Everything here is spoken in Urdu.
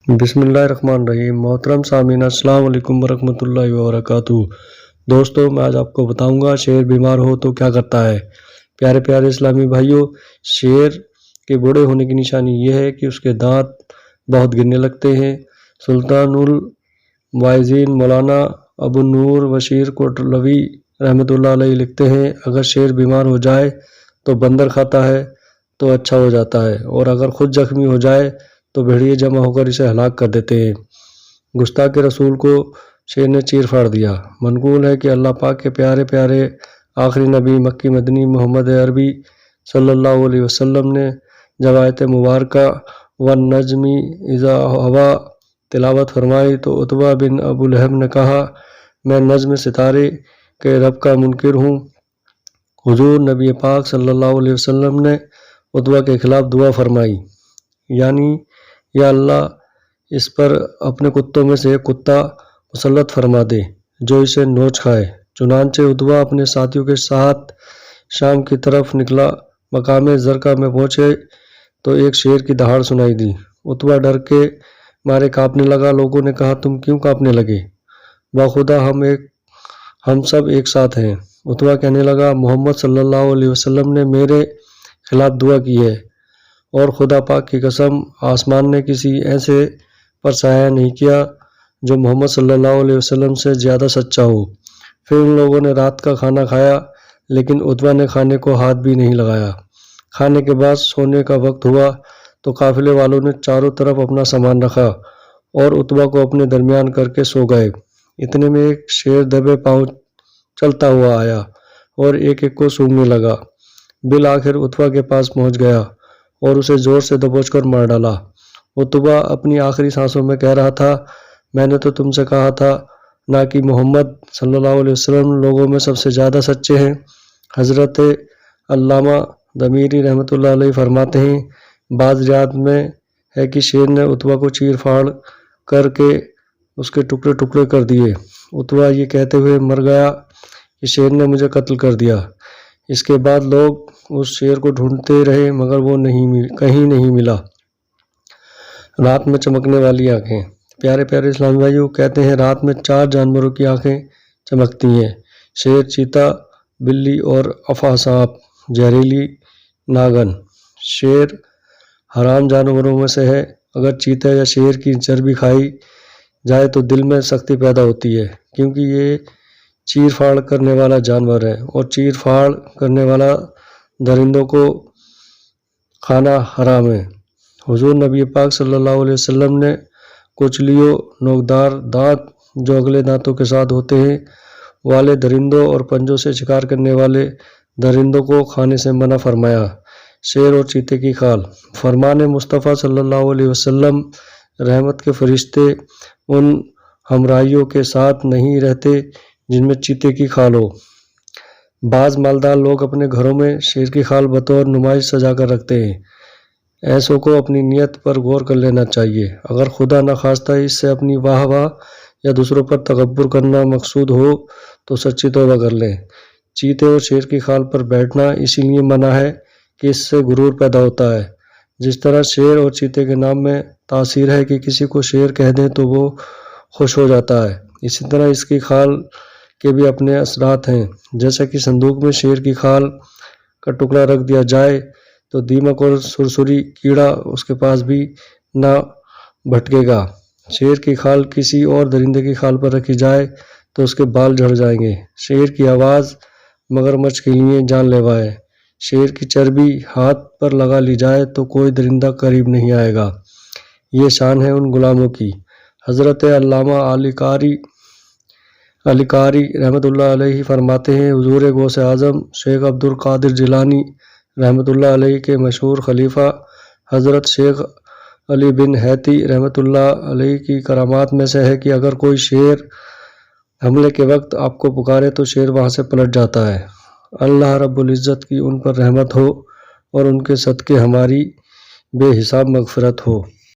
بسم اللہ الرحمن الرحیم۔ محترم سامعین، السلام علیکم ورحمۃ اللہ وبرکاتہ۔ دوستو، میں آج آپ کو بتاؤں گا شیر بیمار ہو تو کیا کرتا ہے۔ پیارے پیارے اسلامی بھائیوں، شیر کے بوڑھے ہونے کی نشانی یہ ہے کہ اس کے دانت بہت گرنے لگتے ہیں۔ سلطان الواعظین مولانا ابو النور بشیر کوٹلوی رحمۃ اللہ علیہ لکھتے ہیں، اگر شیر بیمار ہو جائے تو بندر کھاتا ہے تو اچھا ہو جاتا ہے، اور اگر خود زخمی ہو جائے تو بھیڑیے جمع ہو کر اسے ہلاک کر دیتے ہیں۔ گستاخ رسول کو شیر نے چیر پھاڑ دیا۔ منقول ہے کہ اللہ پاک کے پیارے پیارے آخری نبی مکی مدنی محمد عربی صلی اللہ علیہ وسلم نے جب آیت مبارکہ والنجم اذا ہوا تلاوت فرمائی تو عتبہ بن ابو لہب نے کہا، میں نجم ستارے کے رب کا منکر ہوں۔ حضور نبی پاک صلی اللہ علیہ وسلم نے عتبہ کے خلاف دعا فرمائی، یعنی یا اللہ اس پر اپنے کتوں میں سے ایک کتا مسلط فرما دے جو اسے نوچ کھائے۔ چنانچہ عتبہ اپنے ساتھیوں کے ساتھ شام کی طرف نکلا۔ مقام زرقہ میں پہنچے تو ایک شیر کی دہاڑ سنائی دی۔ عتبہ ڈر کے مارے کانپنے لگا۔ لوگوں نے کہا، تم کیوں کانپنے لگے؟ بخدا ہم سب ایک ساتھ ہیں۔ عتبہ کہنے لگا، محمد صلی اللہ علیہ وسلم نے میرے خلاف دعا کی ہے، اور خدا پاک کی قسم آسمان نے کسی ایسے پر سایہ نہیں کیا جو محمد صلی اللہ علیہ وسلم سے زیادہ سچا ہو۔ پھر ان لوگوں نے رات کا کھانا کھایا، لیکن عتبہ نے کھانے کو ہاتھ بھی نہیں لگایا۔ کھانے کے بعد سونے کا وقت ہوا تو قافلے والوں نے چاروں طرف اپنا سامان رکھا اور عتبہ کو اپنے درمیان کر کے سو گئے۔ اتنے میں ایک شیر دبے پاؤں چلتا ہوا آیا اور ایک ایک کو سونگھنے لگا۔ بالآخر عتبہ کے پاس پہنچ گیا اور اسے زور سے دبوچ کر مار ڈالا۔ عتبہ اپنی آخری سانسوں میں کہہ رہا تھا، میں نے تو تم سے کہا تھا نہ کہ محمد صلی اللہ علیہ وسلم لوگوں میں سب سے زیادہ سچے ہیں۔ حضرت علامہ دمیری رحمۃ اللہ علیہ فرماتے ہیں، بعض روایات میں ہے کہ شیر نے عتبہ کو چیر پھاڑ کر کے اس کے ٹکڑے ٹکڑے کر دیے۔ عتبہ یہ کہتے ہوئے مر گیا کہ شیر نے مجھے قتل کر دیا۔ اس کے بعد لوگ اس شیر کو ڈھونڈتے رہے مگر وہ کہیں نہیں ملا۔ رات میں چمکنے والی آنکھیں۔ پیارے پیارے اسلامی بھائیوں، کہتے ہیں رات میں 4 جانوروں کی آنکھیں چمکتی ہیں: شیر، چیتا، بلی اور افعی سانپ، زہریلی ناگن۔ شیر حرام جانوروں میں سے ہے۔ اگر چیتے یا شیر کی چربی کھائی جائے تو دل میں سختی پیدا ہوتی ہے، کیونکہ یہ چیر پھاڑ کرنے والا جانور ہے، اور چیر پھاڑ کرنے والا درندوں کو کھانا حرام ہے۔ حضور نبی پاک صلی اللہ علیہ وسلم نے کوچلیوں، نوکدار دانت جو اگلے دانتوں کے ساتھ ہوتے ہیں والے درندوں اور پنجوں سے شکار کرنے والے درندوں کو کھانے سے منع فرمایا۔ شیر اور چیتے کی کھال۔ فرمان مصطفیٰ صلی اللہ علیہ وسلم، رحمت کے فرشتے ان ہمراہیوں کے ساتھ نہیں رہتے جن میں چیتے کی کھال ہو۔ بعض مالدار لوگ اپنے گھروں میں شیر کی کھال بطور نمائش سجا کر رکھتے ہیں۔ ایسوں کو اپنی نیت پر غور کر لینا چاہیے۔ اگر خدا نخواستہ اس سے اپنی واہ واہ یا دوسروں پر تکبر کرنا مقصود ہو تو سچی توبہ کر لیں۔ چیتے اور شیر کی کھال پر بیٹھنا اسی لیے منع ہے کہ اس سے غرور پیدا ہوتا ہے۔ جس طرح شیر اور چیتے کے نام میں تاثیر ہے کہ کسی کو شیر کہہ دیں تو وہ خوش ہو جاتا ہے، اسی طرح اس کی کھال کے بھی اپنے اثرات ہیں۔ جیسا کہ صندوق میں شیر کی کھال کا ٹکڑا رکھ دیا جائے تو دیمک اور سرسری کیڑا اس کے پاس بھی نہ بھٹکے گا۔ شیر کی کھال کسی اور درندے کی کھال پر رکھی جائے تو اس کے بال جھڑ جائیں گے۔ شیر کی آواز مگرمچھ کے لیے جان لیوا ہے۔ شیر کی چربی ہاتھ پر لگا لی جائے تو کوئی درندہ قریب نہیں آئے گا۔ یہ شان ہے ان غلاموں کی۔ حضرت علامہ علی قاری رحمۃ اللہ علیہ فرماتے ہیں، حضور غوث اعظم شیخ عبد القادر جیلانی رحمۃ اللہ علیہ کے مشہور خلیفہ حضرت شیخ علی بن حیتی رحمۃ اللہ علیہ کی کرامات میں سے ہے کہ اگر کوئی شیر حملے کے وقت آپ کو پکارے تو شیر وہاں سے پلٹ جاتا ہے۔ اللہ رب العزت کی ان پر رحمت ہو اور ان کے صدقے ہماری بے حساب مغفرت ہو۔